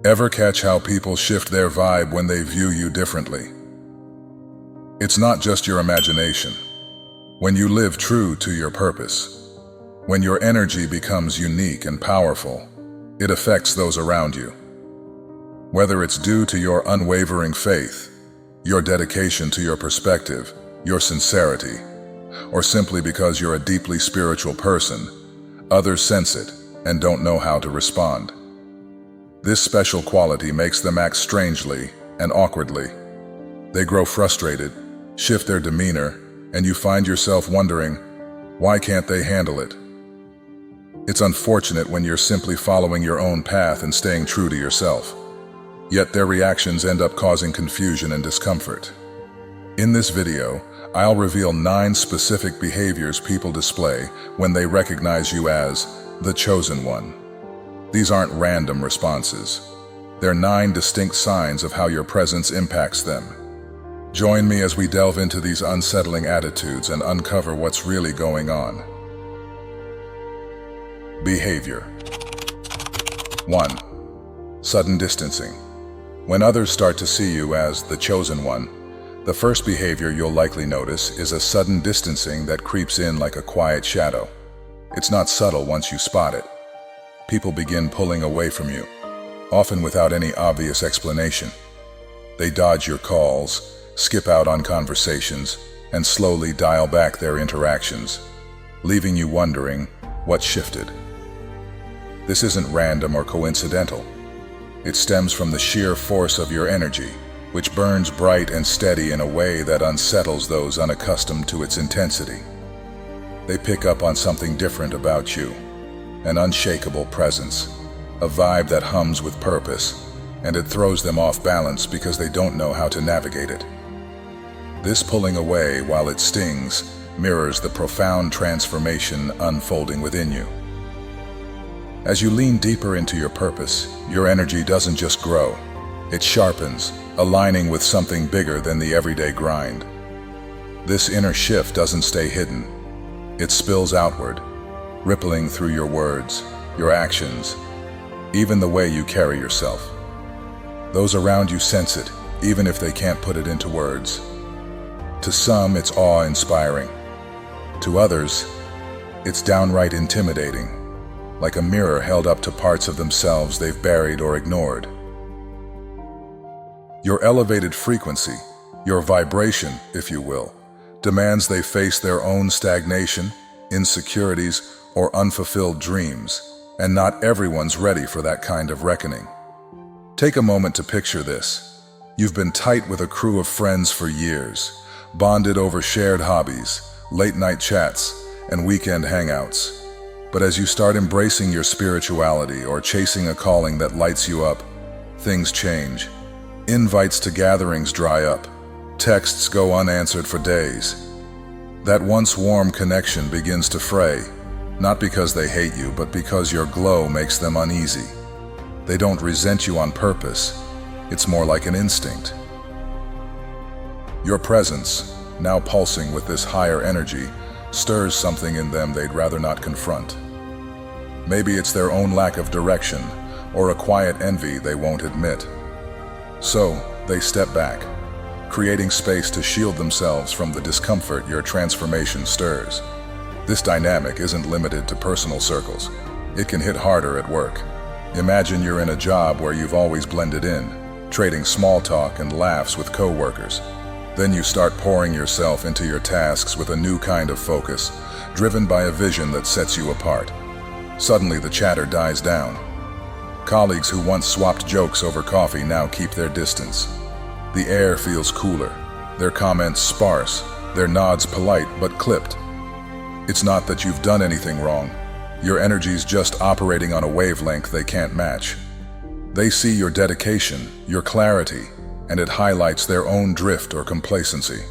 Ever catch how people shift their vibe when they view you differently? It's not just your imagination. When you live true to your purpose, when your energy becomes unique and powerful, it affects those around you. Whether it's due to your unwavering faith, your dedication to your perspective, your sincerity, or simply because you're a deeply spiritual person, others sense it and don't know how to respond. This special quality makes them act strangely and awkwardly. They grow frustrated, shift their demeanor, and you find yourself wondering, why can't they handle it? It's unfortunate when you're simply following your own path and staying true to yourself. Yet their reactions end up causing confusion and discomfort. In this video, I'll reveal 9 specific behaviors people display when they recognize you as the chosen one. These aren't random responses. They're 9 distinct signs of how your presence impacts them. Join me as we delve into these unsettling attitudes and uncover what's really going on. Behavior 1. Sudden distancing. When others start to see you as the chosen one, the first behavior you'll likely notice is a sudden distancing that creeps in like a quiet shadow. It's not subtle once you spot it. People begin pulling away from you, often without any obvious explanation. They dodge your calls, skip out on conversations, and slowly dial back their interactions, leaving you wondering what shifted. This isn't random or coincidental. It stems from the sheer force of your energy, which burns bright and steady in a way that unsettles those unaccustomed to its intensity. They pick up on something different about you, an unshakable presence, a vibe that hums with purpose, and it throws them off balance because they don't know how to navigate it. This pulling away, while it stings, mirrors the profound transformation unfolding within you. As you lean deeper into your purpose, your energy doesn't just grow, it sharpens, aligning with something bigger than the everyday grind. This inner shift doesn't stay hidden. It spills outward, rippling through your words, your actions, even the way you carry yourself. Those around you sense it, even if they can't put it into words. To some, it's awe-inspiring. To others, it's downright intimidating, like a mirror held up to parts of themselves they've buried or ignored. Your elevated frequency, your vibration, if you will, demands they face their own stagnation, insecurities, or unfulfilled dreams, and not everyone's ready for that kind of reckoning. Take a moment to picture this. You've been tight with a crew of friends for years, bonded over shared hobbies, late-night chats, and weekend hangouts. But as you start embracing your spirituality or chasing a calling that lights you up, things change. Invites to gatherings dry up. Texts go unanswered for days. That once warm connection begins to fray, not because they hate you, but because your glow makes them uneasy. They don't resent you on purpose. It's more like an instinct. Your presence, now pulsing with this higher energy, stirs something in them they'd rather not confront. Maybe it's their own lack of direction, or a quiet envy they won't admit. So, they step back, creating space to shield themselves from the discomfort your transformation stirs. This dynamic isn't limited to personal circles. It can hit harder at work. Imagine you're in a job where you've always blended in, trading small talk and laughs with coworkers. Then you start pouring yourself into your tasks with a new kind of focus, driven by a vision that sets you apart. Suddenly the chatter dies down. Colleagues who once swapped jokes over coffee now keep their distance. The air feels cooler, their comments sparse, their nods polite but clipped. It's not that you've done anything wrong. Your energy's just operating on a wavelength they can't match. They see your dedication, your clarity, and it highlights their own drift or complacency.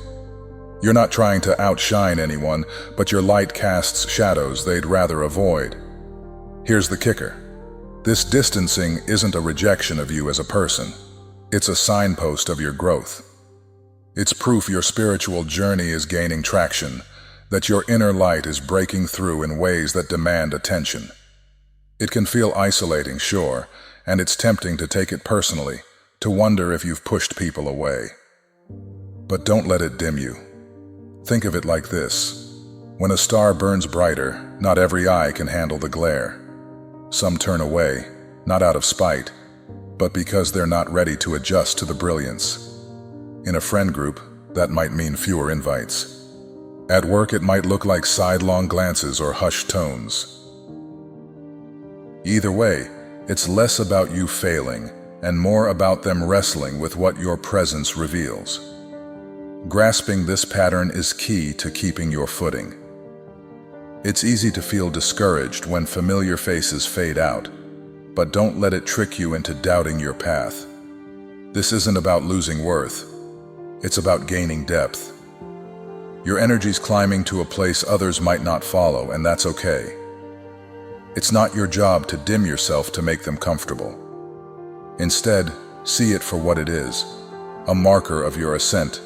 You're not trying to outshine anyone, but your light casts shadows they'd rather avoid. Here's the kicker. This distancing isn't a rejection of you as a person. It's a signpost of your growth. It's proof your spiritual journey is gaining traction, that your inner light is breaking through in ways that demand attention. It can feel isolating, sure, and it's tempting to take it personally, to wonder if you've pushed people away. But don't let it dim you. Think of it like this. When a star burns brighter, not every eye can handle the glare. Some turn away, not out of spite, but because they're not ready to adjust to the brilliance. In a friend group, that might mean fewer invites. At work, it might look like sidelong glances or hushed tones. Either way, it's less about you failing and more about them wrestling with what your presence reveals. Grasping this pattern is key to keeping your footing. It's easy to feel discouraged when familiar faces fade out, but don't let it trick you into doubting your path. This isn't about losing worth. It's about gaining depth. Your energy's climbing to a place others might not follow, and that's okay. It's not your job to dim yourself to make them comfortable. Instead, see it for what it is, a marker of your ascent,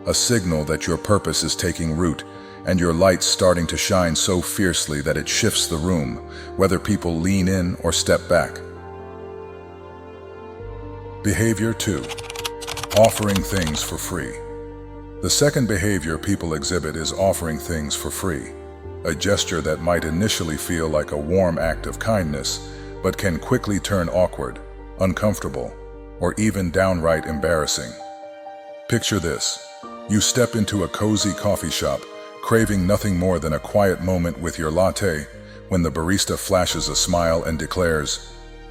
a signal that your purpose is taking root and your light's starting to shine so fiercely that it shifts the room, whether people lean in or step back. Behavior 2. Offering things for free. The second behavior people exhibit is offering things for free, a gesture that might initially feel like a warm act of kindness, but can quickly turn awkward, uncomfortable, or even downright embarrassing. Picture this. You step into a cozy coffee shop, craving nothing more than a quiet moment with your latte, when the barista flashes a smile and declares,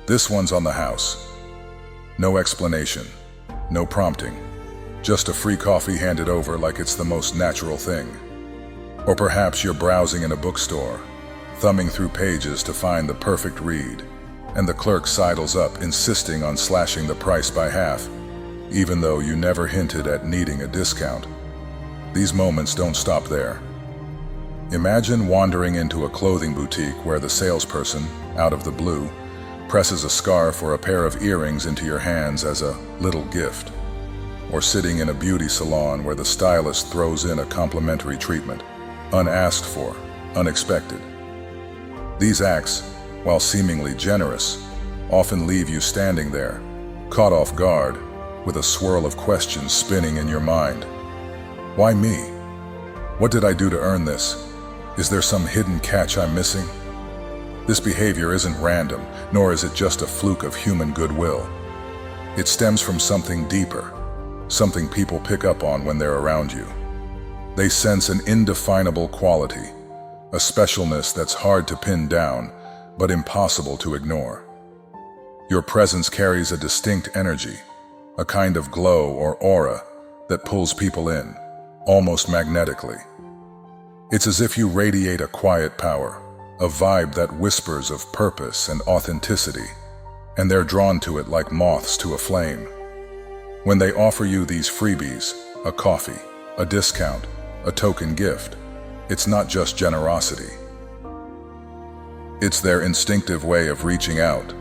"This one's on the house." No explanation, no prompting, just a free coffee handed over like it's the most natural thing. Or perhaps you're browsing in a bookstore, thumbing through pages to find the perfect read, and the clerk sidles up, insisting on slashing the price by half, even though you never hinted at needing a discount. These moments don't stop there. Imagine wandering into a clothing boutique where the salesperson, out of the blue, presses a scarf or a pair of earrings into your hands as a little gift. Or sitting in a beauty salon where the stylist throws in a complimentary treatment, unasked for, unexpected. These acts, while seemingly generous, often leave you standing there, caught off guard, with a swirl of questions spinning in your mind. Why me? What did I do to earn this? Is there some hidden catch I'm missing? This behavior isn't random, nor is it just a fluke of human goodwill. It stems from something deeper, something people pick up on when they're around you. They sense an indefinable quality, a specialness that's hard to pin down, but impossible to ignore. Your presence carries a distinct energy, a kind of glow or aura that pulls people in, almost magnetically. It's as if you radiate a quiet power, a vibe that whispers of purpose and authenticity, and they're drawn to it like moths to a flame. When they offer you these freebies, a coffee, a discount, a token gift, it's not just generosity. It's their instinctive way of reaching out,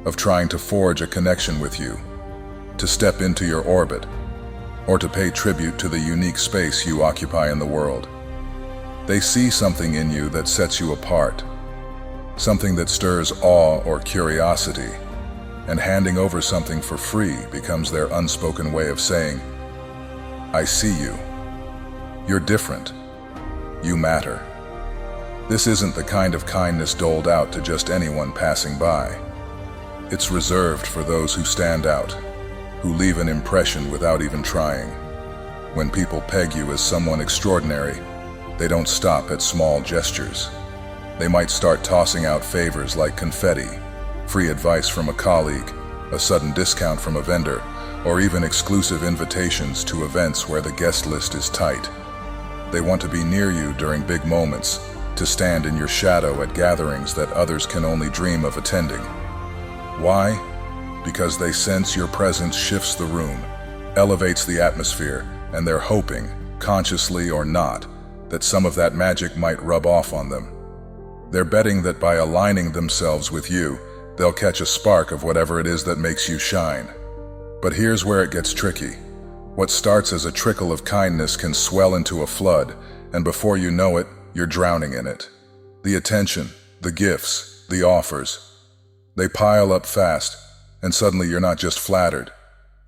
of trying to forge a connection with you, to step into your orbit, or to pay tribute to the unique space you occupy in the world. They see something in you that sets you apart, something that stirs awe or curiosity, and handing over something for free becomes their unspoken way of saying, "I see you. You're different. You matter." This isn't the kind of kindness doled out to just anyone passing by. It's reserved for those who stand out, who leave an impression without even trying. When people peg you as someone extraordinary, they don't stop at small gestures. They might start tossing out favors like confetti, free advice from a colleague, a sudden discount from a vendor, or even exclusive invitations to events where the guest list is tight. They want to be near you during big moments, to stand in your shadow at gatherings that others can only dream of attending. Why? Because they sense your presence shifts the room, elevates the atmosphere, and they're hoping, consciously or not, that some of that magic might rub off on them. They're betting that by aligning themselves with you, they'll catch a spark of whatever it is that makes you shine. But here's where it gets tricky. What starts as a trickle of kindness can swell into a flood, and before you know it, you're drowning in it. The attention, the gifts, the offers, They pile up fast, and suddenly you're not just flattered,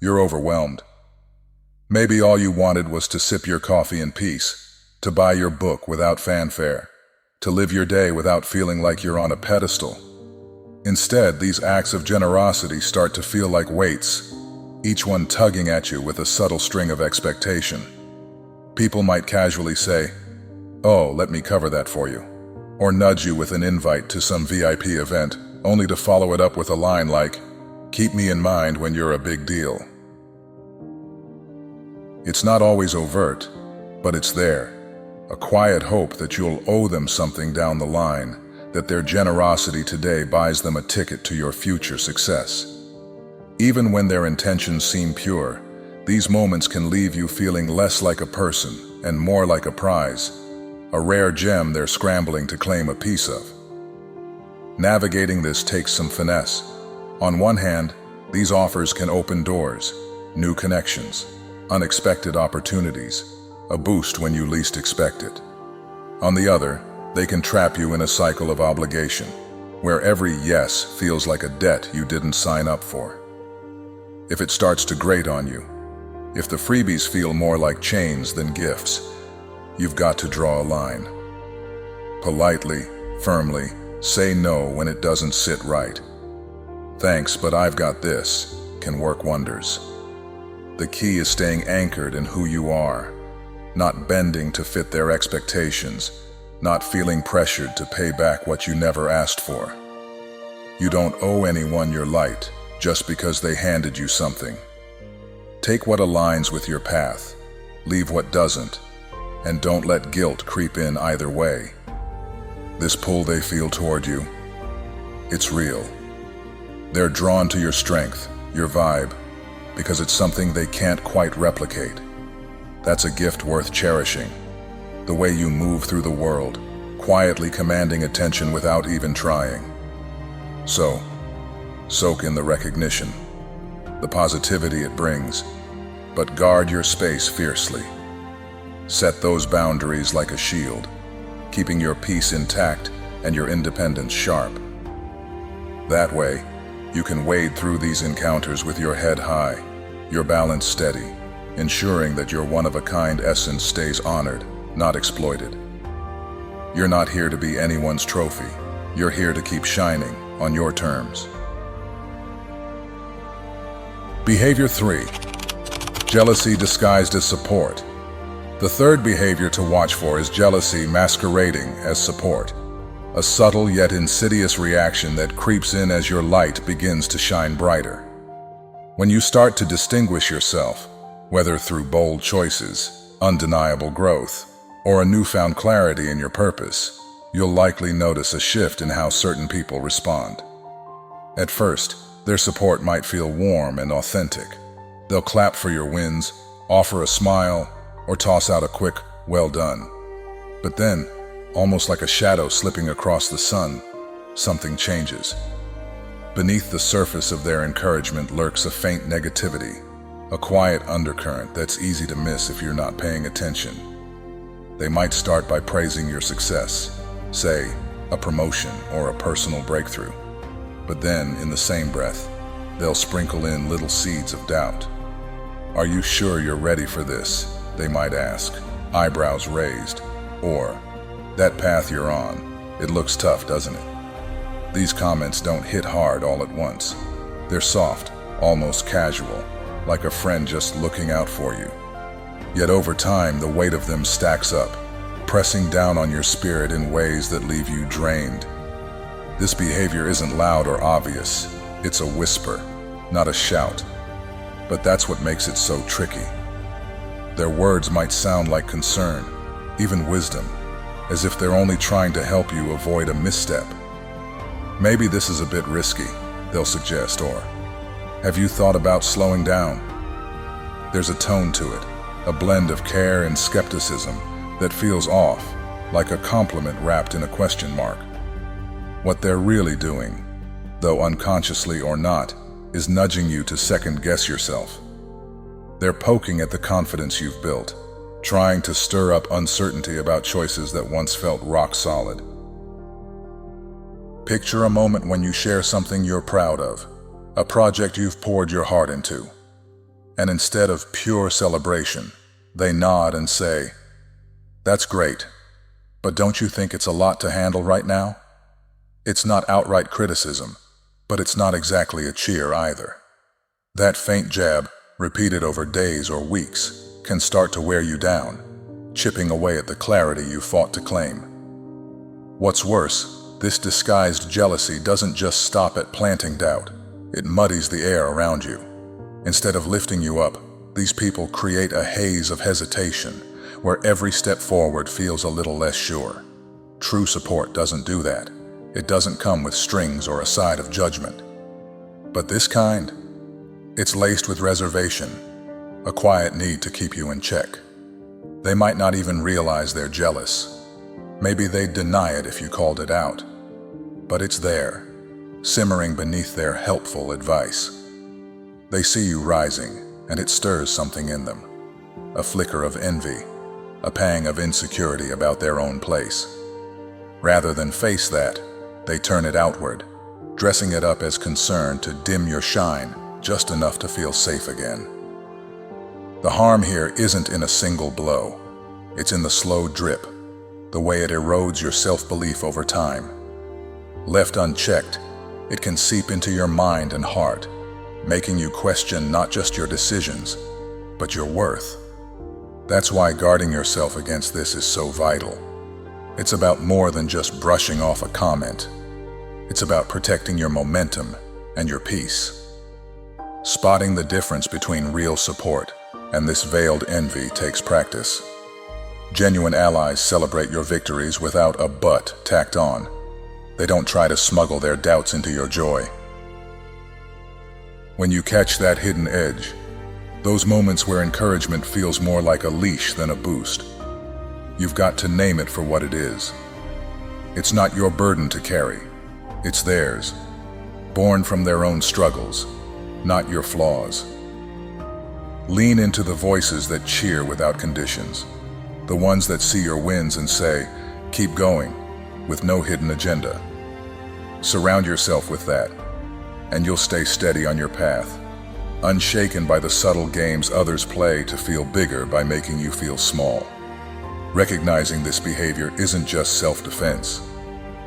you're overwhelmed. Maybe all you wanted was to sip your coffee in peace, to buy your book without fanfare, to live your day without feeling like you're on a pedestal. Instead, these acts of generosity start to feel like weights, each one tugging at you with a subtle string of expectation. People might casually say, "Oh, let me cover that for you," or nudge you with an invite to some VIP event, only to follow it up with a line like, "Keep me in mind when you're a big deal." It's not always overt, but it's there, a quiet hope that you'll owe them something down the line, that their generosity today buys them a ticket to your future success. Even when their intentions seem pure, these moments can leave you feeling less like a person and more like a prize, a rare gem they're scrambling to claim a piece of. Navigating this takes some finesse. On one hand, these offers can open doors, new connections, unexpected opportunities, a boost when you least expect it. On the other, they can trap you in a cycle of obligation, where every yes feels like a debt you didn't sign up for. If it starts to grate on you, if the freebies feel more like chains than gifts, you've got to draw a line. Politely, firmly, say no when it doesn't sit right. "Thanks, but I've got this," can work wonders. The key is staying anchored in who you are, not bending to fit their expectations, not feeling pressured to pay back what you never asked for. You don't owe anyone your light just because they handed you something. Take what aligns with your path, leave what doesn't, and don't let guilt creep in either way. This pull they feel toward you, it's real. They're drawn to your strength, your vibe, because it's something they can't quite replicate. That's a gift worth cherishing. The way you move through the world, quietly commanding attention without even trying. So, soak in the recognition, the positivity it brings, but guard your space fiercely. Set those boundaries like a shield, keeping your peace intact and your independence sharp. That way, you can wade through these encounters with your head high, your balance steady, ensuring that your one-of-a-kind essence stays honored, not exploited. You're not here to be anyone's trophy. You're here to keep shining on your terms. Behavior 3. Jealousy disguised as support. The third behavior to watch for is jealousy masquerading as support. A subtle yet insidious reaction that creeps in as your light begins to shine brighter. When you start to distinguish yourself, whether through bold choices, undeniable growth, or a newfound clarity in your purpose, you'll likely notice a shift in how certain people respond. At first, their support might feel warm and authentic. They'll clap for your wins, offer a smile, or toss out a quick, "Well done." But then, almost like a shadow slipping across the sun, something changes. Beneath the surface of their encouragement lurks a faint negativity, a quiet undercurrent that's easy to miss if you're not paying attention. They might start by praising your success, say, a promotion or a personal breakthrough. But then, in the same breath, they'll sprinkle in little seeds of doubt. "Are you sure you're ready for this?" they might ask, eyebrows raised. Or, "That path you're on, it looks tough, doesn't it?" These comments don't hit hard all at once. They're soft, almost casual, like a friend just looking out for you. Yet over time, the weight of them stacks up, pressing down on your spirit in ways that leave you drained. This behavior isn't loud or obvious. It's a whisper, not a shout. But that's what makes it so tricky. Their words might sound like concern, even wisdom, as if they're only trying to help you avoid a misstep. "Maybe this is a bit risky," they'll suggest, or, "Have you thought about slowing down?" There's a tone to it, a blend of care and skepticism that feels off, like a compliment wrapped in a question mark. What they're really doing, though unconsciously or not, is nudging you to second-guess yourself. They're poking at the confidence you've built, trying to stir up uncertainty about choices that once felt rock solid. Picture a moment when you share something you're proud of, a project you've poured your heart into. And instead of pure celebration, they nod and say, "That's great, but don't you think it's a lot to handle right now?" It's not outright criticism, but it's not exactly a cheer either. That faint jab, repeated over days or weeks, can start to wear you down, chipping away at the clarity you fought to claim. What's worse, this disguised jealousy doesn't just stop at planting doubt. It muddies the air around you. Instead of lifting you up, these people create a haze of hesitation, where every step forward feels a little less sure. True support doesn't do that. It doesn't come with strings or a side of judgment. But this kind, it's laced with reservation, a quiet need to keep you in check. They might not even realize they're jealous. Maybe they'd deny it if you called it out. But it's there, simmering beneath their helpful advice. They see you rising, and it stirs something in them. A flicker of envy, a pang of insecurity about their own place. Rather than face that, they turn it outward, dressing it up as concern to dim your shine just enough to feel safe again. The harm here isn't in a single blow. It's in the slow drip, the way it erodes your self-belief over time. Left unchecked, it can seep into your mind and heart, making you question not just your decisions, but your worth. That's why guarding yourself against this is so vital. It's about more than just brushing off a comment. It's about protecting your momentum and your peace. Spotting the difference between real support and this veiled envy takes practice. Genuine allies celebrate your victories without a "but" tacked on. They don't try to smuggle their doubts into your joy. When you catch that hidden edge, those moments where encouragement feels more like a leash than a boost, you've got to name it for what it is. It's not your burden to carry. It's theirs, born from their own struggles, not your flaws. Lean into the voices that cheer without conditions, the ones that see your wins and say, "Keep going," with no hidden agenda. Surround yourself with that, and you'll stay steady on your path, unshaken by the subtle games others play to feel bigger by making you feel small. Recognizing this behavior isn't just self-defense.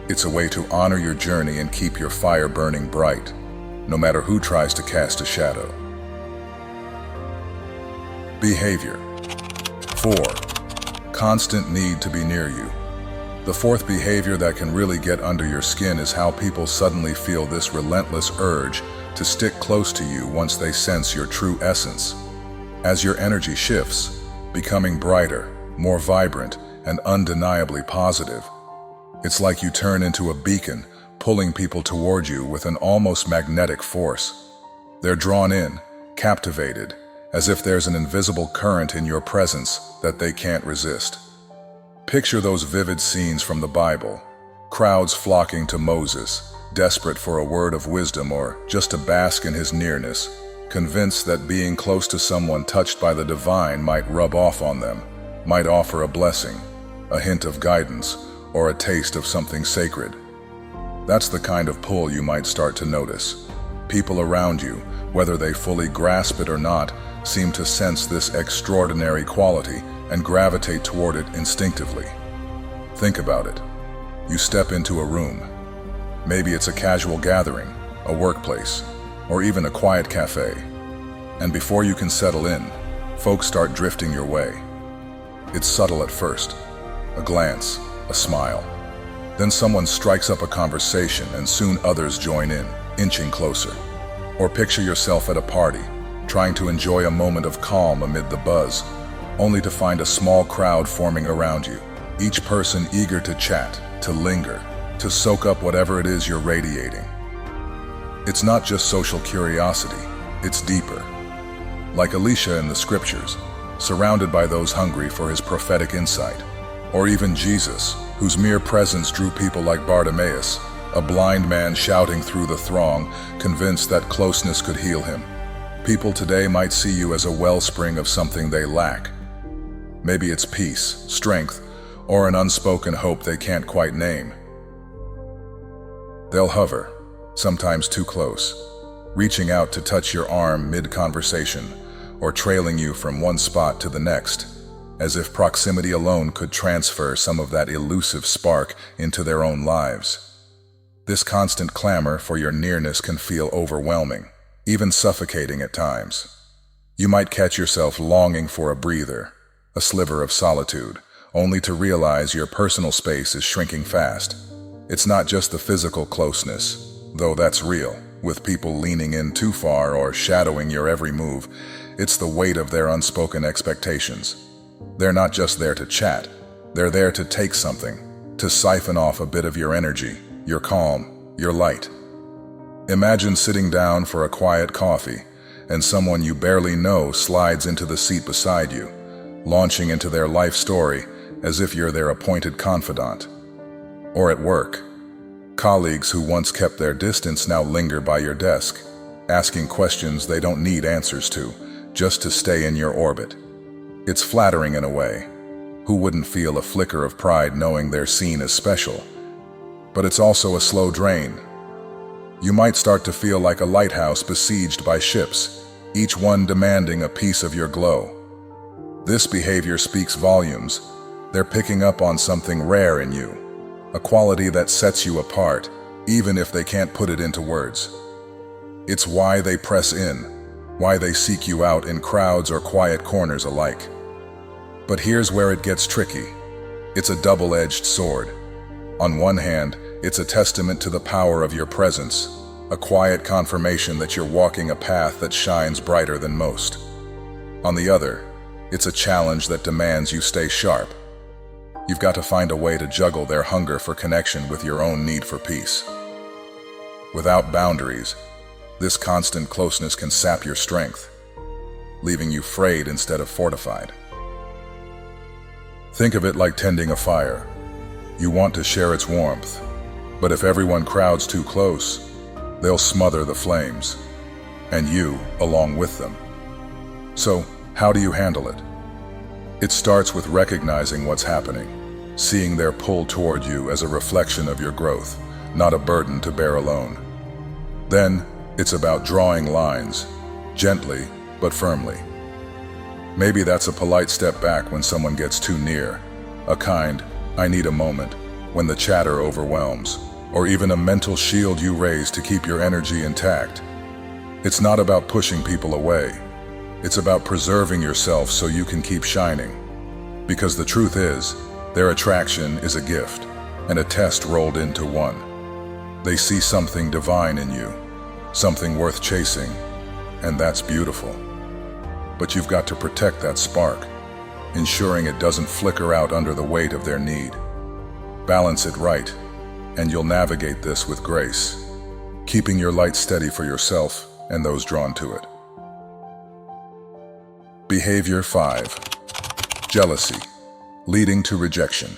It's a way to honor your journey and keep your fire burning bright, no matter who tries to cast a shadow. Behavior. 4. Constant need to be near you. The fourth behavior that can really get under your skin is how people suddenly feel this relentless urge to stick close to you once they sense your true essence. As your energy shifts, becoming brighter, more vibrant, and undeniably positive, it's like you turn into a beacon, pulling people toward you with an almost magnetic force. They're drawn in, captivated, as if there's an invisible current in your presence that they can't resist. Picture those vivid scenes from the Bible, crowds flocking to Moses, desperate for a word of wisdom or just to bask in his nearness, convinced that being close to someone touched by the divine might rub off on them, might offer a blessing, a hint of guidance, or a taste of something sacred. That's the kind of pull you might start to notice. People around you, whether they fully grasp it or not, seem to sense this extraordinary quality and gravitate toward it instinctively. Think about it. You step into a room. Maybe it's a casual gathering, a workplace, or even a quiet cafe. And before you can settle in, folks start drifting your way. It's subtle at first, a glance, a smile. Then someone strikes up a conversation and soon others join in, inching closer. Or picture yourself at a party, trying to enjoy a moment of calm amid the buzz, only to find a small crowd forming around you, each person eager to chat, to linger, to soak up whatever it is you're radiating. It's not just social curiosity, it's deeper. Like Elisha in the scriptures, surrounded by those hungry for his prophetic insight. Or even Jesus, whose mere presence drew people like Bartimaeus, a blind man shouting through the throng, convinced that closeness could heal him. People today might see you as a wellspring of something they lack. Maybe it's peace, strength, or an unspoken hope they can't quite name. They'll hover, sometimes too close, reaching out to touch your arm mid-conversation, or trailing you from one spot to the next, as if proximity alone could transfer some of that elusive spark into their own lives. This constant clamor for your nearness can feel overwhelming, even suffocating at times. You might catch yourself longing for a breather, a sliver of solitude, only to realize your personal space is shrinking fast. It's not just the physical closeness, though that's real, with people leaning in too far or shadowing your every move. It's the weight of their unspoken expectations. They're not just there to chat, they're there to take something, to siphon off a bit of your energy, your calm, your light. Imagine sitting down for a quiet coffee, and someone you barely know slides into the seat beside you, launching into their life story as if you're their appointed confidant. Or at work, colleagues who once kept their distance now linger by your desk, asking questions they don't need answers to, just to stay in your orbit. It's flattering in a way. Who wouldn't feel a flicker of pride knowing they're seen as special? But it's also a slow drain. You might start to feel like a lighthouse besieged by ships, each one demanding a piece of your glow. This behavior speaks volumes. They're picking up on something rare in you, a quality that sets you apart, even if they can't put it into words. It's why they press in, why they seek you out in crowds or quiet corners alike. But here's where it gets tricky. It's a double-edged sword. On one hand, it's a testament to the power of your presence, a quiet confirmation that you're walking a path that shines brighter than most. On the other, it's a challenge that demands you stay sharp. You've got to find a way to juggle their hunger for connection with your own need for peace. Without boundaries, this constant closeness can sap your strength, leaving you frayed instead of fortified. Think of it like tending a fire. You want to share its warmth, but if everyone crowds too close, they'll smother the flames, and you along with them. So, how do you handle it? It starts with recognizing what's happening, seeing their pull toward you as a reflection of your growth, not a burden to bear alone. Then, it's about drawing lines, gently but firmly. Maybe that's a polite step back when someone gets too near, a kind, "I need a moment," when the chatter overwhelms, or even a mental shield you raise to keep your energy intact. It's not about pushing people away. It's about preserving yourself so you can keep shining. Because the truth is, their attraction is a gift, and a test rolled into one. They see something divine in you, something worth chasing, and that's beautiful. But you've got to protect that spark, ensuring it doesn't flicker out under the weight of their need. Balance it right, and you'll navigate this with grace, keeping your light steady for yourself and those drawn to it. Behavior 5. Jealousy, leading to rejection.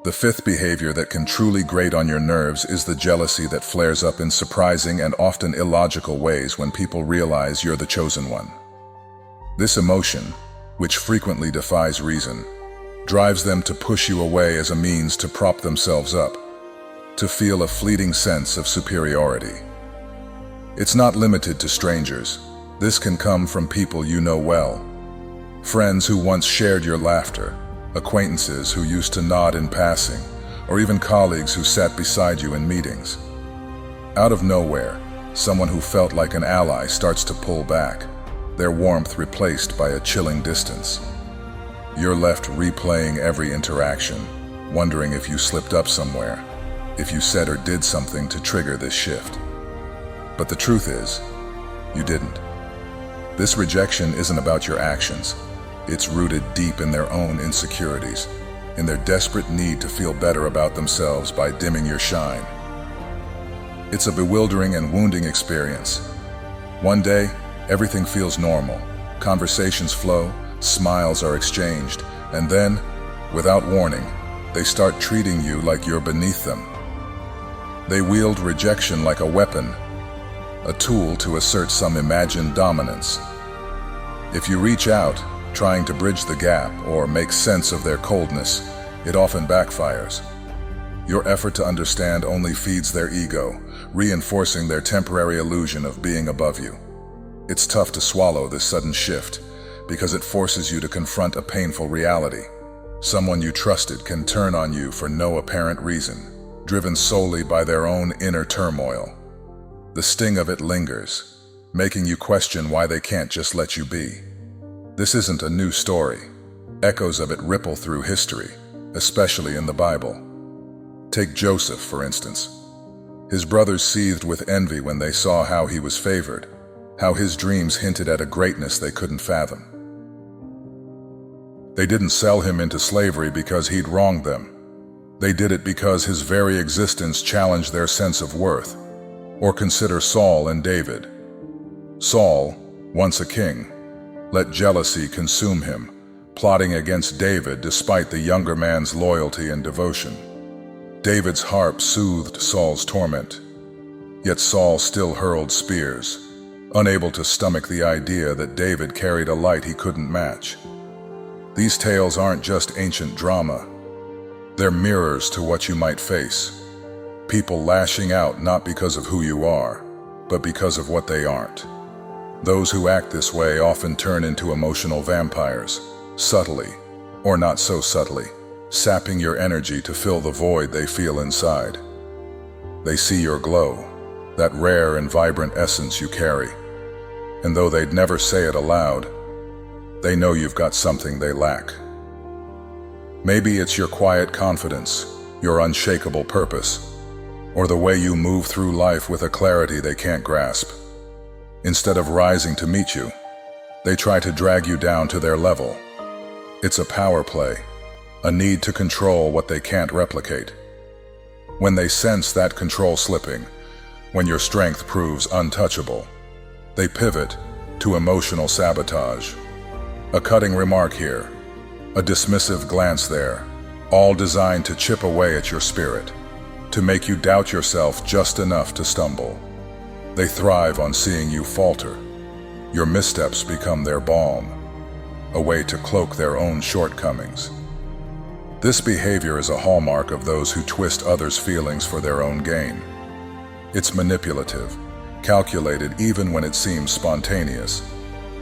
The fifth behavior that can truly grate on your nerves is the jealousy that flares up in surprising and often illogical ways when people realize you're the chosen one. This emotion, which frequently defies reason, drives them to push you away as a means to prop themselves up, to feel a fleeting sense of superiority. It's not limited to strangers. This can come from people you know well. Friends who once shared your laughter, acquaintances who used to nod in passing, or even colleagues who sat beside you in meetings. Out of nowhere, someone who felt like an ally starts to pull back, their warmth replaced by a chilling distance. You're left replaying every interaction, wondering if you slipped up somewhere, if you said or did something to trigger this shift. But the truth is, you didn't. This rejection isn't about your actions. It's rooted deep in their own insecurities, in their desperate need to feel better about themselves by dimming your shine. It's a bewildering and wounding experience. One day, everything feels normal. Conversations flow, smiles are exchanged, and then, without warning, they start treating you like you're beneath them. They wield rejection like a weapon, a tool to assert some imagined dominance. If you reach out, trying to bridge the gap or make sense of their coldness, it often backfires. Your effort to understand only feeds their ego, reinforcing their temporary illusion of being above you. It's tough to swallow this sudden shift, because it forces you to confront a painful reality. Someone you trusted can turn on you for no apparent reason, driven solely by their own inner turmoil. The sting of it lingers, making you question why they can't just let you be. This isn't a new story. Echoes of it ripple through history, especially in the Bible. Take Joseph, for instance. His brothers seethed with envy when they saw how he was favored, how his dreams hinted at a greatness they couldn't fathom. They didn't sell him into slavery because he'd wronged them. They did it because his very existence challenged their sense of worth. Or consider Saul and David. Saul, once a king, let jealousy consume him, plotting against David despite the younger man's loyalty and devotion. David's harp soothed Saul's torment, yet Saul still hurled spears, unable to stomach the idea that David carried a light he couldn't match. These tales aren't just ancient drama. They're mirrors to what you might face. People lashing out not because of who you are, but because of what they aren't. Those who act this way often turn into emotional vampires, subtly, or not so subtly, sapping your energy to fill the void they feel inside. They see your glow, that rare and vibrant essence you carry, and though they'd never say it aloud, they know you've got something they lack. Maybe it's your quiet confidence, your unshakable purpose, or the way you move through life with a clarity they can't grasp. Instead of rising to meet you, they try to drag you down to their level. It's a power play, a need to control what they can't replicate. When they sense that control slipping, when your strength proves untouchable, they pivot to emotional sabotage. A cutting remark here, a dismissive glance there, all designed to chip away at your spirit, to make you doubt yourself just enough to stumble. They thrive on seeing you falter. Your missteps become their balm, a way to cloak their own shortcomings. This behavior is a hallmark of those who twist others' feelings for their own gain. It's manipulative, calculated even when it seems spontaneous.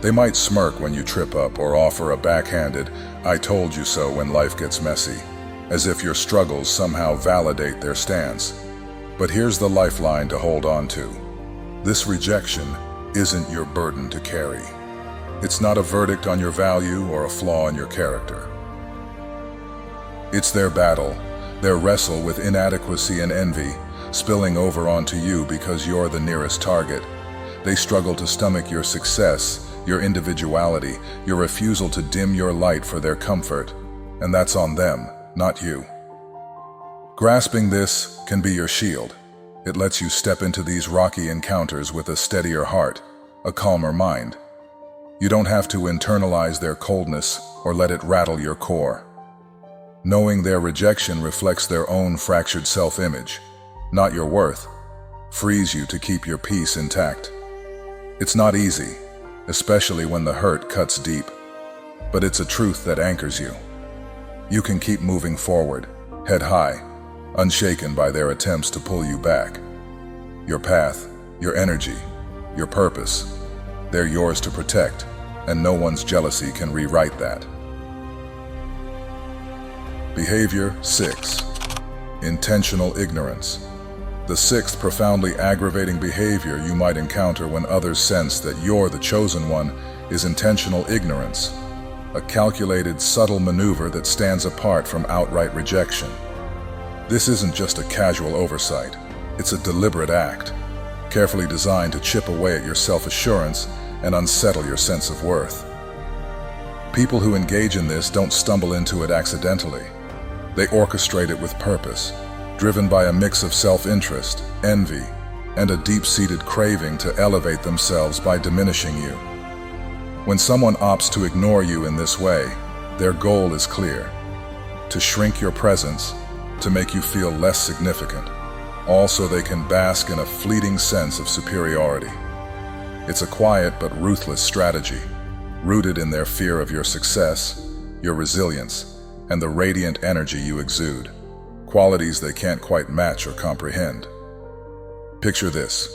They might smirk when you trip up or offer a backhanded, "I told you so" when life gets messy, as if your struggles somehow validate their stance. But here's the lifeline to hold on to. This rejection isn't your burden to carry. It's not a verdict on your value or a flaw in your character. It's their battle, their wrestle with inadequacy and envy, spilling over onto you because you're the nearest target. They struggle to stomach your success, your individuality, your refusal to dim your light for their comfort, and that's on them, not you. Grasping this can be your shield. It lets you step into these rocky encounters with a steadier heart, a calmer mind. You don't have to internalize their coldness or let it rattle your core. Knowing their rejection reflects their own fractured self-image, not your worth, frees you to keep your peace intact. It's not easy, especially when the hurt cuts deep, but it's a truth that anchors you. You can keep moving forward, head high, unshaken by their attempts to pull you back. Your path, your energy, your purpose, they're yours to protect, and no one's jealousy can rewrite that. Behavior 6. Intentional ignorance. The sixth profoundly aggravating behavior you might encounter when others sense that you're the chosen one is intentional ignorance, a calculated, subtle maneuver that stands apart from outright rejection. This isn't just a casual oversight, it's a deliberate act, carefully designed to chip away at your self-assurance and unsettle your sense of worth. People who engage in this don't stumble into it accidentally. They orchestrate it with purpose, driven by a mix of self-interest, envy, and a deep-seated craving to elevate themselves by diminishing you. When someone opts to ignore you in this way, their goal is clear: to shrink your presence, to make you feel less significant, all so they can bask in a fleeting sense of superiority. It's a quiet but ruthless strategy, rooted in their fear of your success, your resilience, and the radiant energy you exude. qualities they can't quite match or comprehend. Picture this.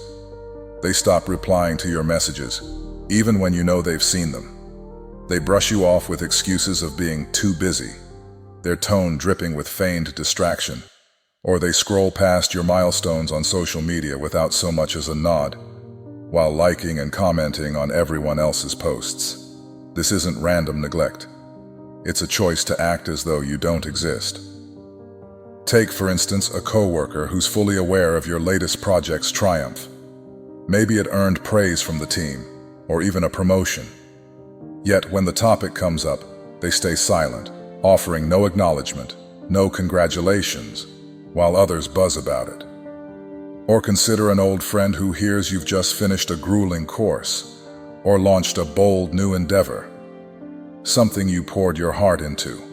They stop replying to your messages, even when you know they've seen them. They brush you off with excuses of being too busy, their tone dripping with feigned distraction, or they scroll past your milestones on social media without so much as a nod, while liking and commenting on everyone else's posts. This isn't random neglect. It's a choice to act as though you don't exist. Take, for instance, a coworker who's fully aware of your latest project's triumph. Maybe it earned praise from the team, or even a promotion. Yet when the topic comes up, they stay silent, offering no acknowledgement, no congratulations, while others buzz about it. Or consider an old friend who hears you've just finished a grueling course, or launched a bold new endeavor, something you poured your heart into.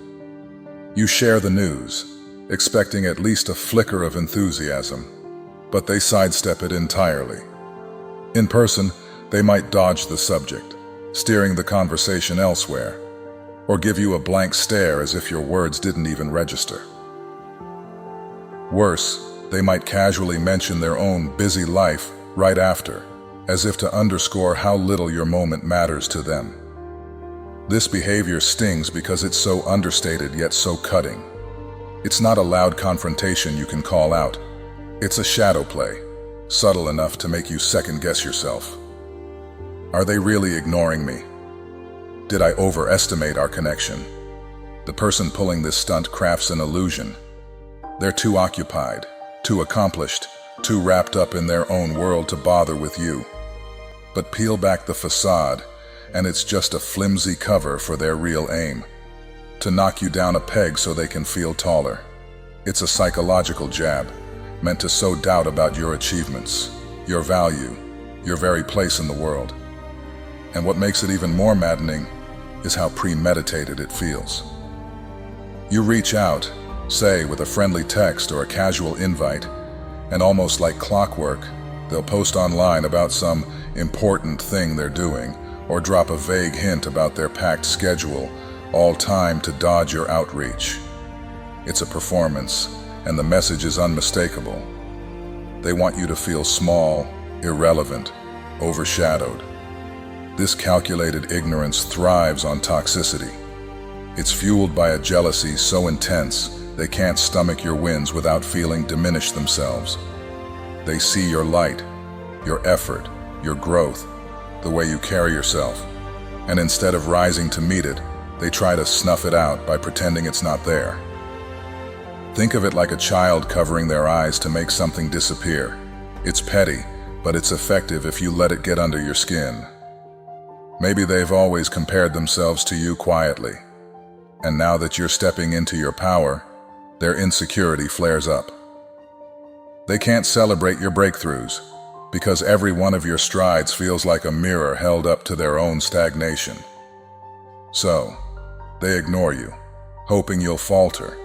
You share the news, expecting at least a flicker of enthusiasm, but they sidestep it entirely. In person, they might dodge the subject, steering the conversation elsewhere, or give you a blank stare as if your words didn't even register. Worse, they might casually mention their own busy life right after, as if to underscore how little your moment matters to them. This behavior stings because it's so understated yet so cutting. It's not a loud confrontation you can call out. It's a shadow play, subtle enough to make you second-guess yourself. Are they really ignoring me? Did I overestimate our connection? The person pulling this stunt crafts an illusion. They're too occupied, too accomplished, too wrapped up in their own world to bother with you. But peel back the facade, and it's just a flimsy cover for their real aim. To knock you down a peg so they can feel taller. It's a psychological jab, meant to sow doubt about your achievements, your value, your very place in the world. And what makes it even more maddening is how premeditated it feels. You reach out, say with a friendly text or a casual invite, and almost like clockwork, they'll post online about some important thing they're doing, or drop a vague hint about their packed schedule, all timed to dodge your outreach. It's a performance, and the message is unmistakable. They want you to feel small, irrelevant, overshadowed. This calculated ignorance thrives on toxicity. It's fueled by a jealousy so intense they can't stomach your wins without feeling diminished themselves. They see your light, your effort, your growth, the way you carry yourself, and instead of rising to meet it, they try to snuff it out by pretending it's not there. Think of it like a child covering their eyes to make something disappear. It's petty, but it's effective if you let it get under your skin. Maybe they've always compared themselves to you quietly, and now that you're stepping into your power, their insecurity flares up. They can't celebrate your breakthroughs, because every one of your strides feels like a mirror held up to their own stagnation. So, they ignore you, hoping you'll falter,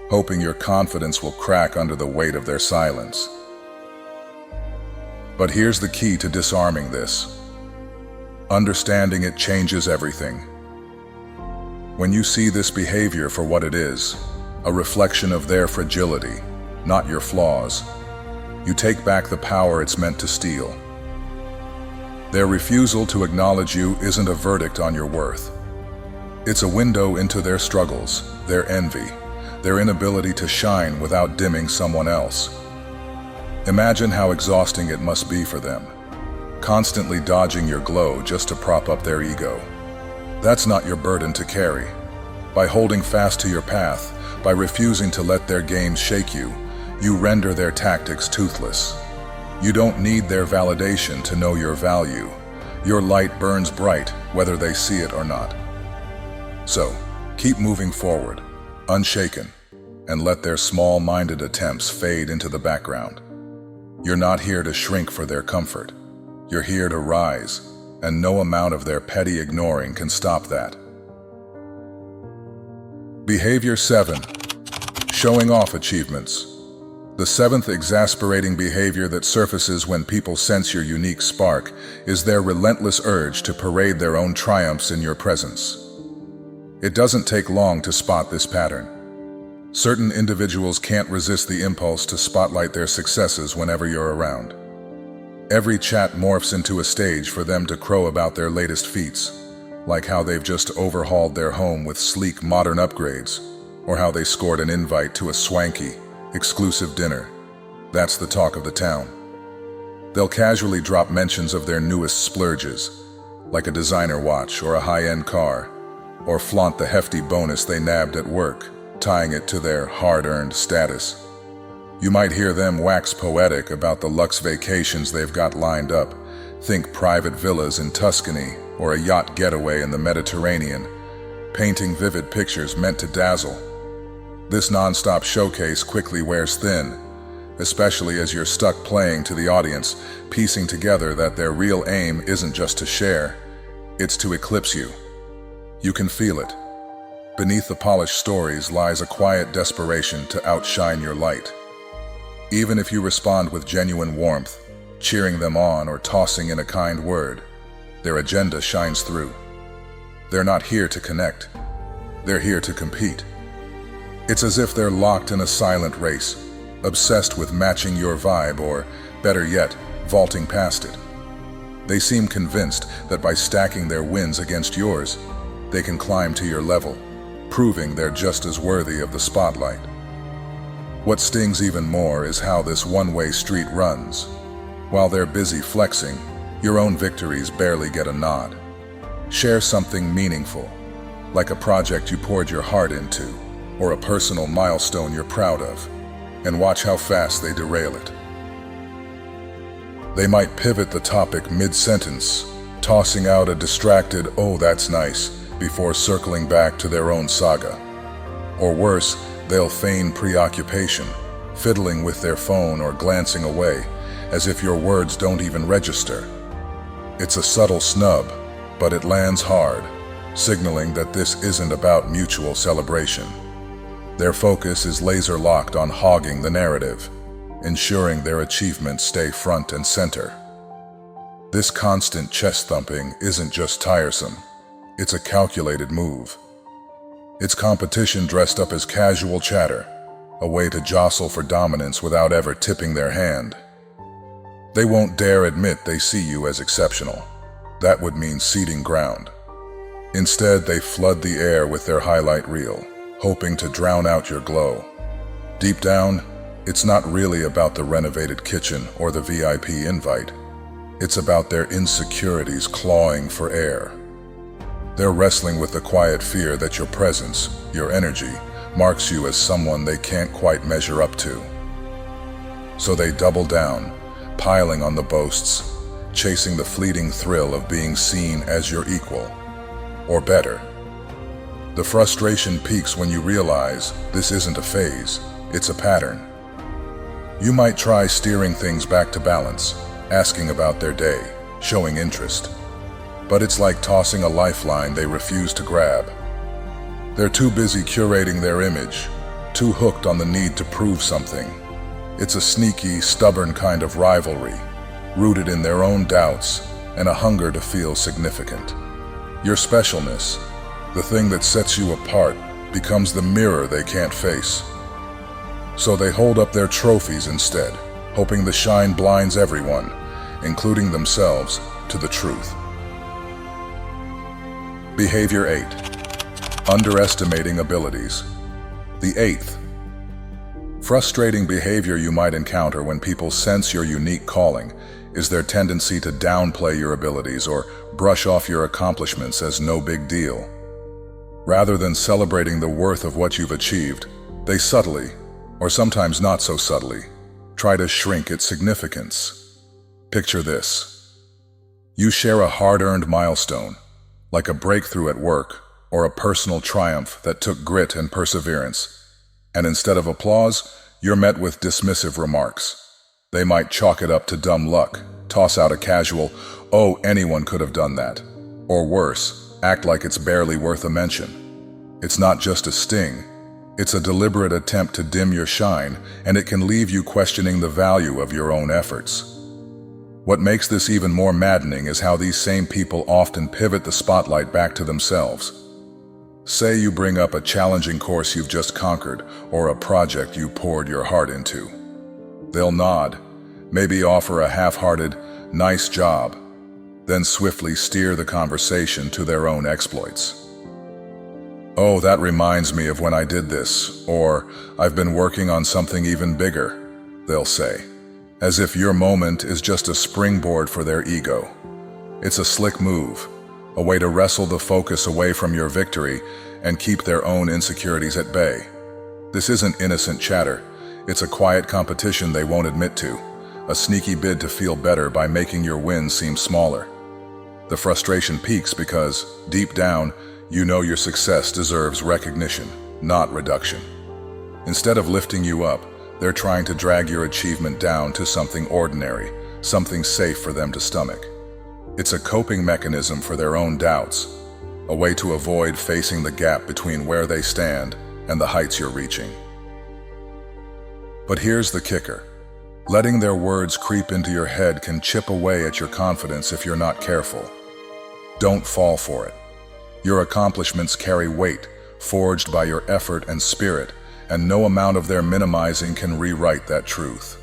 hoping your confidence will crack under the weight of their silence. But here's the key to disarming this. Understanding it changes everything. When you see this behavior for what it is, a reflection of their fragility, not your flaws, you take back the power it's meant to steal. Their refusal to acknowledge you isn't a verdict on your worth. It's a window into their struggles, their envy, their inability to shine without dimming someone else. Imagine how exhausting it must be for them, constantly dodging your glow just to prop up their ego. That's not your burden to carry. By holding fast to your path, by refusing to let their games shake you, you render their tactics toothless. You don't need their validation to know your value. Your light burns bright, whether they see it or not. So, keep moving forward, unshaken, and let their small-minded attempts fade into the background. You're not here to shrink for their comfort. You're here to rise, and no amount of their petty ignoring can stop that. Behavior 7. Showing off achievements. The seventh exasperating behavior that surfaces when people sense your unique spark is their relentless urge to parade their own triumphs in your presence. It doesn't take long to spot this pattern. Certain individuals can't resist the impulse to spotlight their successes whenever you're around. Every chat morphs into a stage for them to crow about their latest feats, like how they've just overhauled their home with sleek modern upgrades, or how they scored an invite to a swanky, exclusive dinner. That's the talk of the town. They'll casually drop mentions of their newest splurges, like a designer watch or a high-end car, or flaunt the hefty bonus they nabbed at work, tying it to their hard-earned status. You might hear them wax poetic about the luxe vacations they've got lined up. Think private villas in Tuscany or a yacht getaway in the Mediterranean, painting vivid pictures meant to dazzle. This non-stop showcase quickly wears thin, especially as you're stuck playing to the audience, piecing together that their real aim isn't just to share, it's to eclipse you. You can feel it. Beneath the polished stories lies a quiet desperation to outshine your light. Even if you respond with genuine warmth, cheering them on or tossing in a kind word, their agenda shines through. They're not here to connect. They're here to compete. It's as if they're locked in a silent race, obsessed with matching your vibe or, better yet, vaulting past it. They seem convinced that by stacking their wins against yours, they can climb to your level, proving they're just as worthy of the spotlight. What stings even more is how this one-way street runs. While they're busy flexing, your own victories barely get a nod. Share something meaningful, like a project you poured your heart into, or a personal milestone you're proud of, and watch how fast they derail it. They might pivot the topic mid-sentence, tossing out a distracted, "Oh, that's nice," before circling back to their own saga. Or worse, they'll feign preoccupation, fiddling with their phone or glancing away, as if your words don't even register. It's a subtle snub, but it lands hard, signaling that this isn't about mutual celebration. Their focus is laser-locked on hogging the narrative, ensuring their achievements stay front and center. This constant chest-thumping isn't just tiresome, it's a calculated move. It's competition dressed up as casual chatter, a way to jostle for dominance without ever tipping their hand. They won't dare admit they see you as exceptional. That would mean ceding ground. Instead, they flood the air with their highlight reel, hoping to drown out your glow. Deep down, it's not really about the renovated kitchen or the VIP invite. It's about their insecurities clawing for air. They're wrestling with the quiet fear that your presence, your energy, marks you as someone they can't quite measure up to. So they double down, piling on the boasts, chasing the fleeting thrill of being seen as your equal, or better. The frustration peaks when you realize this isn't a phase, it's a pattern. You might try steering things back to balance, asking about their day, showing interest. But it's like tossing a lifeline they refuse to grab. They're too busy curating their image, too hooked on the need to prove something. It's a sneaky, stubborn kind of rivalry, rooted in their own doubts and a hunger to feel significant. Your specialness, the thing that sets you apart, becomes the mirror they can't face. So they hold up their trophies instead, hoping the shine blinds everyone, including themselves, to the truth. Behavior 8. Underestimating abilities. The 8th. Frustrating behavior you might encounter when people sense your unique calling is their tendency to downplay your abilities or brush off your accomplishments as no big deal. Rather than celebrating the worth of what you've achieved, they subtly, or sometimes not so subtly, try to shrink its significance. Picture this. You share a hard-earned milestone, like a breakthrough at work or a personal triumph that took grit and perseverance. And instead of applause, you're met with dismissive remarks. They might chalk it up to dumb luck, toss out a casual, "Oh, anyone could have done that." Or worse, act like it's barely worth a mention. It's not just a sting, it's a deliberate attempt to dim your shine, and it can leave you questioning the value of your own efforts. What makes this even more maddening is how these same people often pivot the spotlight back to themselves. Say you bring up a challenging course you've just conquered or a project you poured your heart into. They'll nod, maybe offer a half-hearted, "nice job," then swiftly steer the conversation to their own exploits. "Oh, that reminds me of when I did this," or "I've been working on something even bigger," they'll say, as if your moment is just a springboard for their ego. It's a slick move, a way to wrestle the focus away from your victory and keep their own insecurities at bay. This isn't innocent chatter, it's a quiet competition they won't admit to, a sneaky bid to feel better by making your wins seem smaller. The frustration peaks because, deep down, you know your success deserves recognition, not reduction. Instead of lifting you up, they're trying to drag your achievement down to something ordinary, something safe for them to stomach. It's a coping mechanism for their own doubts, a way to avoid facing the gap between where they stand and the heights you're reaching. But here's the kicker. Letting their words creep into your head can chip away at your confidence if you're not careful. Don't fall for it. Your accomplishments carry weight, forged by your effort and spirit, and no amount of their minimizing can rewrite that truth.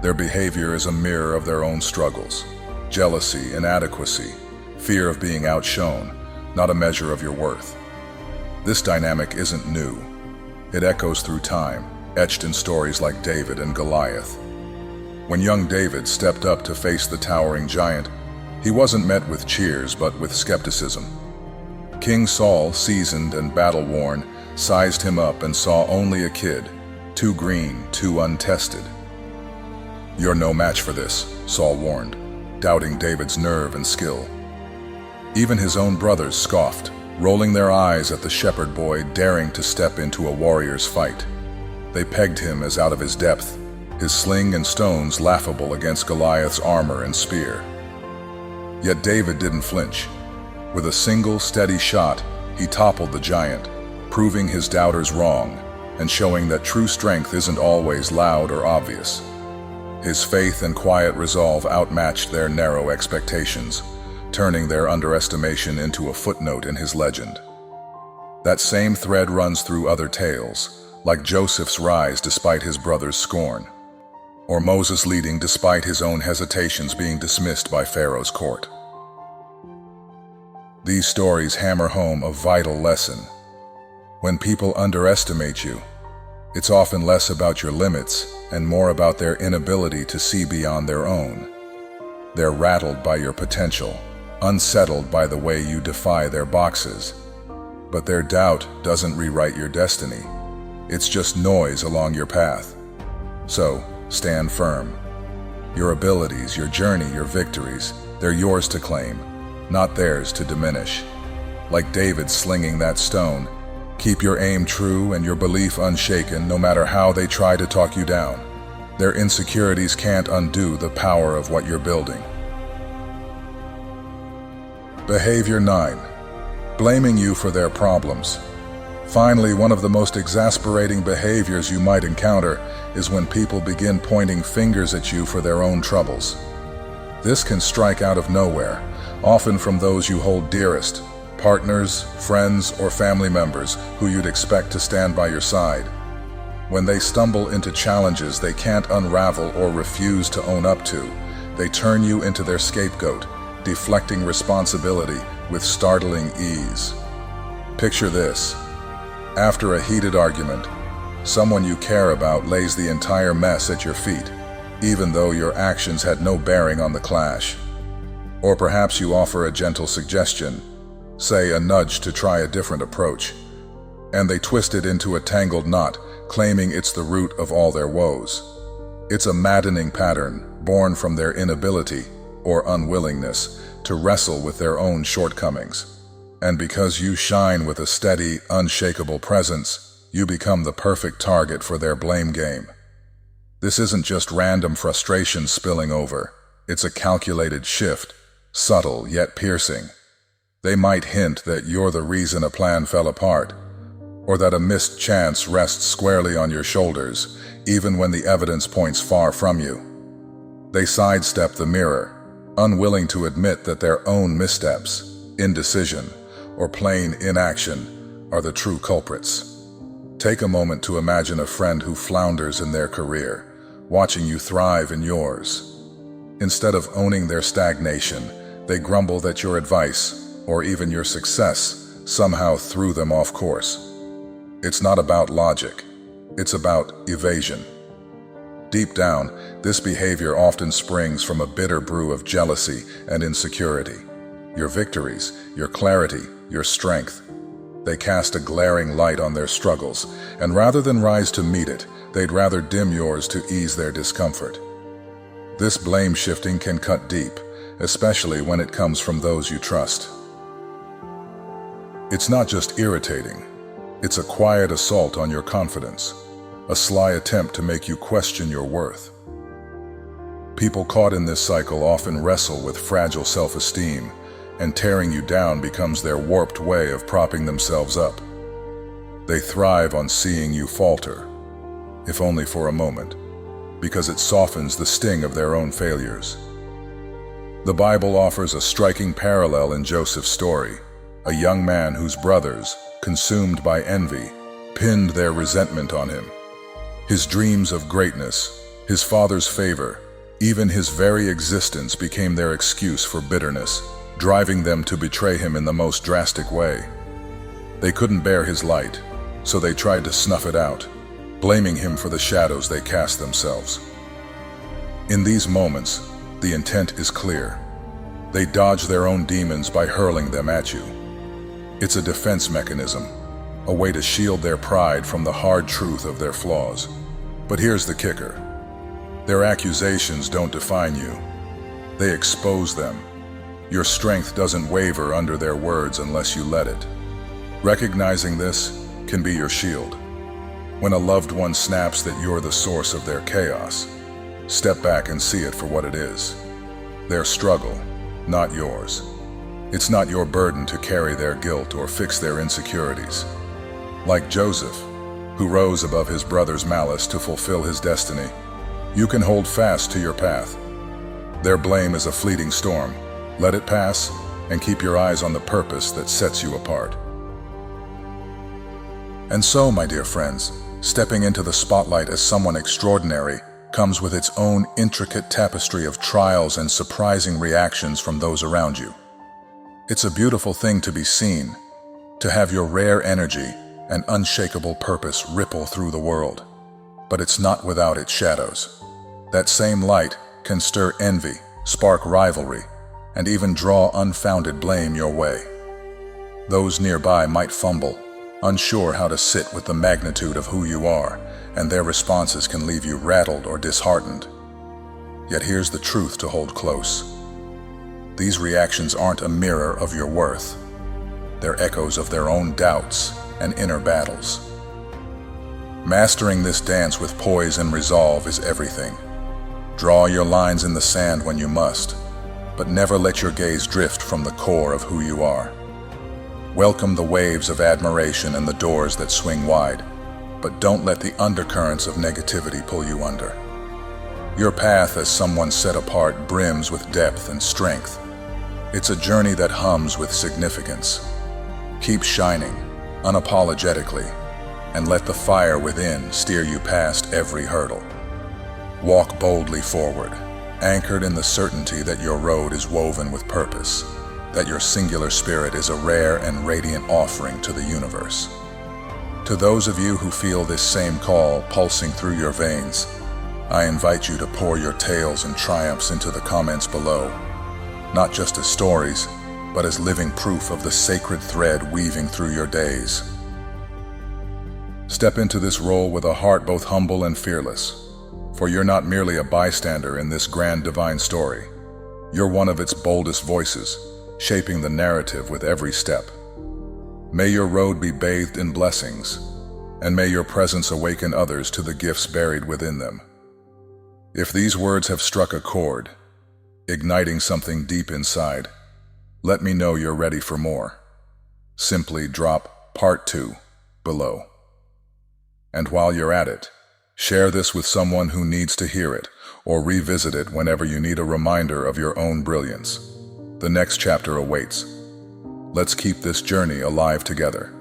Their behavior is a mirror of their own struggles. Jealousy, inadequacy, fear of being outshone, not a measure of your worth. This dynamic isn't new. It echoes through time, etched in stories like David and Goliath. When young David stepped up to face the towering giant, he wasn't met with cheers but with skepticism. King Saul, seasoned and battle-worn, sized him up and saw only a kid, too green, too untested. "You're no match for this," Saul warned, doubting David's nerve and skill. Even his own brothers scoffed, rolling their eyes at the shepherd boy daring to step into a warrior's fight. They pegged him as out of his depth, his sling and stones laughable against Goliath's armor and spear. Yet David didn't flinch. With a single steady shot, he toppled the giant, proving his doubters wrong and showing that true strength isn't always loud or obvious. His faith and quiet resolve outmatched their narrow expectations, turning their underestimation into a footnote in his legend. That same thread runs through other tales, like Joseph's rise despite his brother's scorn, or Moses leading despite his own hesitations being dismissed by Pharaoh's court. These stories hammer home a vital lesson. When people underestimate you, it's often less about your limits and more about their inability to see beyond their own. They're rattled by your potential, unsettled by the way you defy their boxes. But their doubt doesn't rewrite your destiny. It's just noise along your path. So, stand firm. Your abilities, your journey, your victories, they're yours to claim, not theirs to diminish. Like David slinging that stone, keep your aim true and your belief unshaken no matter how they try to talk you down. Their insecurities can't undo the power of what you're building. Behavior 9. Blaming you for their problems. Finally, one of the most exasperating behaviors you might encounter is when people begin pointing fingers at you for their own troubles. This can strike out of nowhere, often from those you hold dearest, partners, friends, or family members who you'd expect to stand by your side. When they stumble into challenges they can't unravel or refuse to own up to, they turn you into their scapegoat, deflecting responsibility with startling ease. Picture this. After a heated argument, someone you care about lays the entire mess at your feet, even though your actions had no bearing on the clash. Or perhaps you offer a gentle suggestion, say a nudge to try a different approach, and they twist it into a tangled knot, claiming it's the root of all their woes. It's a maddening pattern, born from their inability, or unwillingness, to wrestle with their own shortcomings. And because you shine with a steady, unshakable presence, you become the perfect target for their blame game. This isn't just random frustration spilling over, it's a calculated shift, subtle yet piercing. They might hint that you're the reason a plan fell apart, or that a missed chance rests squarely on your shoulders, even when the evidence points far from you. They sidestep the mirror, unwilling to admit that their own missteps, indecision, or plain inaction are the true culprits. Take a moment to imagine a friend who flounders in their career, watching you thrive in yours. Instead of owning their stagnation, they grumble that your advice, or even your success, somehow threw them off course. It's not about logic, it's about evasion. Deep down, this behavior often springs from a bitter brew of jealousy and insecurity. Your victories, your clarity, your strength. They cast a glaring light on their struggles, and rather than rise to meet it, they'd rather dim yours to ease their discomfort. This blame shifting can cut deep, especially when it comes from those you trust. It's not just irritating, it's a quiet assault on your confidence, a sly attempt to make you question your worth. People caught in this cycle often wrestle with fragile self-esteem, and tearing you down becomes their warped way of propping themselves up. They thrive on seeing you falter, if only for a moment, because it softens the sting of their own failures. The Bible offers a striking parallel in Joseph's story, a young man whose brothers, consumed by envy, pinned their resentment on him. His dreams of greatness, his father's favor, even his very existence became their excuse for bitterness, driving them to betray him in the most drastic way. They couldn't bear his light, so they tried to snuff it out, blaming him for the shadows they cast themselves. In these moments, the intent is clear. They dodge their own demons by hurling them at you. It's a defense mechanism, a way to shield their pride from the hard truth of their flaws. But here's the kicker. Their accusations don't define you. They expose them. Your strength doesn't waver under their words unless you let it. Recognizing this can be your shield. When a loved one snaps that you're the source of their chaos, step back and see it for what it is. Their struggle, not yours. It's not your burden to carry their guilt or fix their insecurities. Like Joseph, who rose above his brother's malice to fulfill his destiny, you can hold fast to your path. Their blame is a fleeting storm. Let it pass, and keep your eyes on the purpose that sets you apart. And so, my dear friends, stepping into the spotlight as someone extraordinary comes with its own intricate tapestry of trials and surprising reactions from those around you. It's a beautiful thing to be seen, to have your rare energy and unshakable purpose ripple through the world. But it's not without its shadows. That same light can stir envy, spark rivalry, and even draw unfounded blame your way. Those nearby might fumble, unsure how to sit with the magnitude of who you are, and their responses can leave you rattled or disheartened. Yet here's the truth to hold close. These reactions aren't a mirror of your worth. They're echoes of their own doubts and inner battles. Mastering this dance with poise and resolve is everything. Draw your lines in the sand when you must, but never let your gaze drift from the core of who you are. Welcome the waves of admiration and the doors that swing wide, but don't let the undercurrents of negativity pull you under. Your path as someone set apart brims with depth and strength. It's a journey that hums with significance. Keep shining, unapologetically, and let the fire within steer you past every hurdle. Walk boldly forward, anchored in the certainty that your road is woven with purpose, that your singular spirit is a rare and radiant offering to the universe. To those of you who feel this same call pulsing through your veins, I invite you to pour your tales and triumphs into the comments below, not just as stories, but as living proof of the sacred thread weaving through your days. Step into this role with a heart both humble and fearless, for you're not merely a bystander in this grand divine story. You're one of its boldest voices, shaping the narrative with every step. May your road be bathed in blessings, and may your presence awaken others to the gifts buried within them. If these words have struck a chord, igniting something deep inside, let me know you're ready for more. Simply drop Part 2 below. And while you're at it, share this with someone who needs to hear it, or revisit it whenever you need a reminder of your own brilliance. The next chapter awaits. Let's keep this journey alive together.